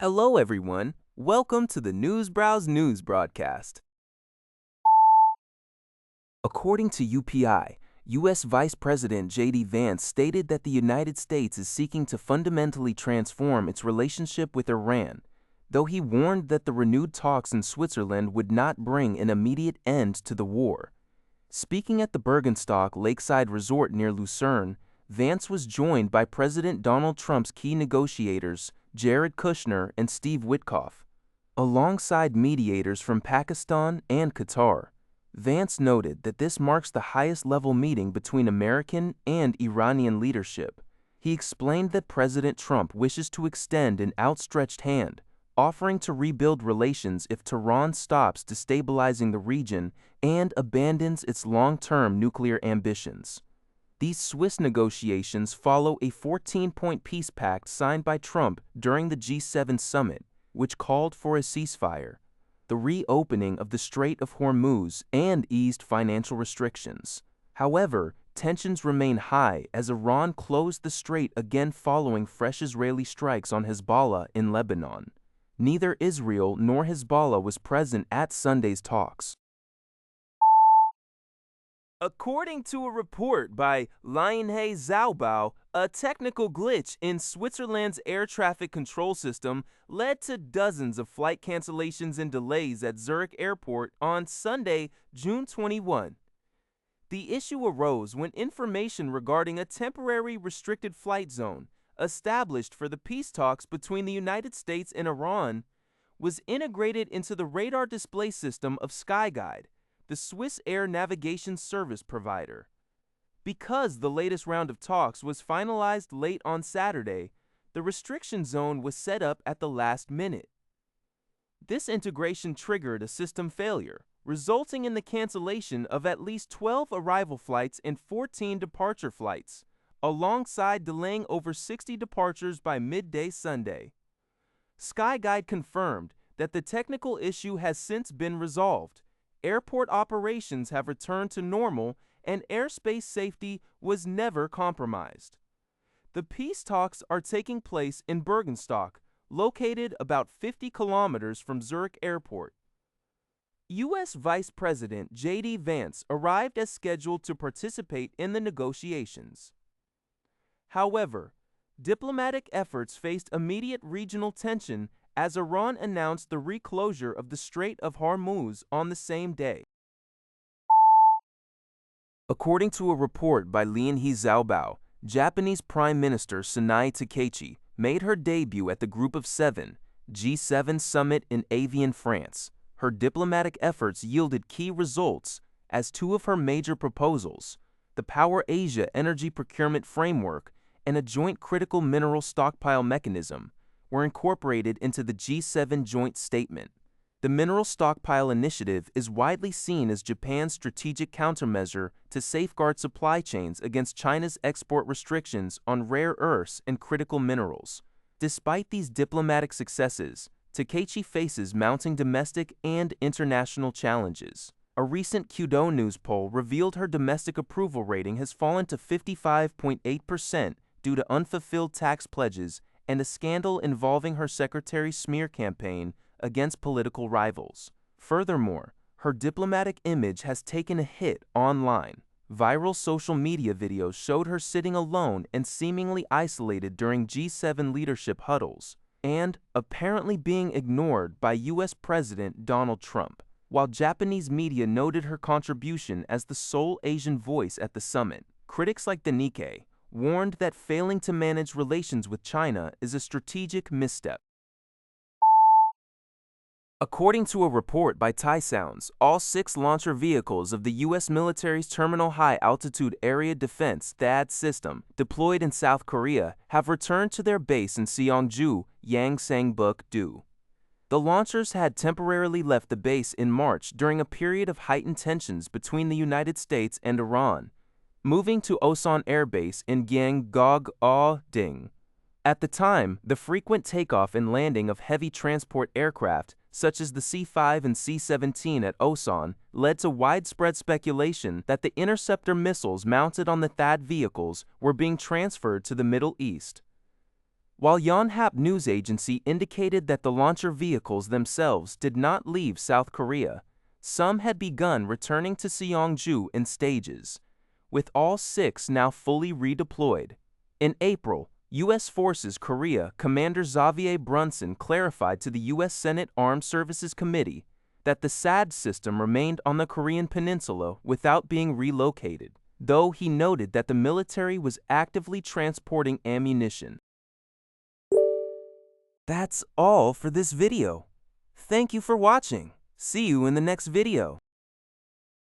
Hello, everyone. Welcome to the Newsbrowse News broadcast. According to UPI, U.S. Vice President J.D. Vance stated that the United States is seeking to fundamentally transform its relationship with Iran, though he warned that the renewed talks in Switzerland would not bring an immediate end to the war. Speaking at the Bergenstock Lakeside Resort near Lucerne, Vance was joined by President Donald Trump's key negotiators, Jared Kushner and Steve Witkoff, alongside mediators from Pakistan and Qatar. Vance noted that this marks the highest-level meeting between American and Iranian leadership. He explained that President Trump wishes to extend an outstretched hand, offering to rebuild relations if Tehran stops destabilizing the region and abandons its long-term nuclear ambitions. These Swiss negotiations follow a 14-point peace pact signed by Trump during the G7 summit, which called for a ceasefire, the reopening of the Strait of Hormuz, and eased financial restrictions. However, tensions remain high as Iran closed the strait again following fresh Israeli strikes on Hezbollah in Lebanon. Neither Israel nor Hezbollah was present at Sunday's talks. According to a report by Lianhe Zhaobao, a technical glitch in Switzerland's air traffic control system led to dozens of flight cancellations and delays at Zurich Airport on Sunday, June 21. The issue arose when information regarding a temporary restricted flight zone established for the peace talks between the United States and Iran was integrated into the radar display system of Skyguide, the Swiss air navigation service provider. Because the latest round of talks was finalized late on Saturday, the restriction zone was set up at the last minute. This integration triggered a system failure, resulting in the cancellation of at least 12 arrival flights and 14 departure flights, alongside delaying over 60 departures by midday Sunday. Skyguide confirmed that the technical issue has since been resolved. Airport operations have returned to normal and airspace safety was never compromised. The peace talks are taking place in Bergenstock, located about 50 kilometers from Zurich Airport. U.S. Vice President J.D. Vance arrived as scheduled to participate in the negotiations. However, diplomatic efforts faced immediate regional tension as Iran announced the reclosure of the Strait of Hormuz on the same day. According to a report by Lianhe Zhaobao, Japanese Prime Minister Sanae Takaichi made her debut at the Group of Seven G7 summit in Avion, France. Her diplomatic efforts yielded key results as two of her major proposals, the Power Asia Energy Procurement Framework and a joint critical mineral stockpile mechanism, were incorporated into the G7 joint statement. The Mineral Stockpile Initiative is widely seen as Japan's strategic countermeasure to safeguard supply chains against China's export restrictions on rare earths and critical minerals. Despite these diplomatic successes, Takaichi faces mounting domestic and international challenges. A recent Kyodo News poll revealed her domestic approval rating has fallen to 55.8% due to unfulfilled tax pledges and a scandal involving her secretary's smear campaign against political rivals. Furthermore, her diplomatic image has taken a hit online. Viral social media videos showed her sitting alone and seemingly isolated during G7 leadership huddles, and apparently being ignored by U.S. President Donald Trump, while Japanese media noted her contribution as the sole Asian voice at the summit. Critics like the Nikkei warned that failing to manage relations with China is a strategic misstep. According to a report by Thai Sounds, all 6 launcher vehicles of the U.S. military's Terminal High Altitude Area Defense THAAD system deployed in South Korea have returned to their base in Seongju, Gyeongsangbuk-do. The launchers had temporarily left the base in March during a period of heightened tensions between the United States and Iran, moving to Osan Air Base in Gyeongbuk-do. At the time, the frequent takeoff and landing of heavy transport aircraft, such as the C-5 and C-17 at Osan, led to widespread speculation that the interceptor missiles mounted on the THAAD vehicles were being transferred to the Middle East. While Yonhap News Agency indicated that the launcher vehicles themselves did not leave South Korea, some had begun returning to Seongju in stages, with all 6 now fully redeployed. In April, U.S. Forces Korea Commander Xavier Brunson clarified to the U.S. Senate Armed Services Committee that the SAD system remained on the Korean peninsula without being relocated, though he noted that the military was actively transporting ammunition. That's all for this video. Thank you for watching. See you in the next video.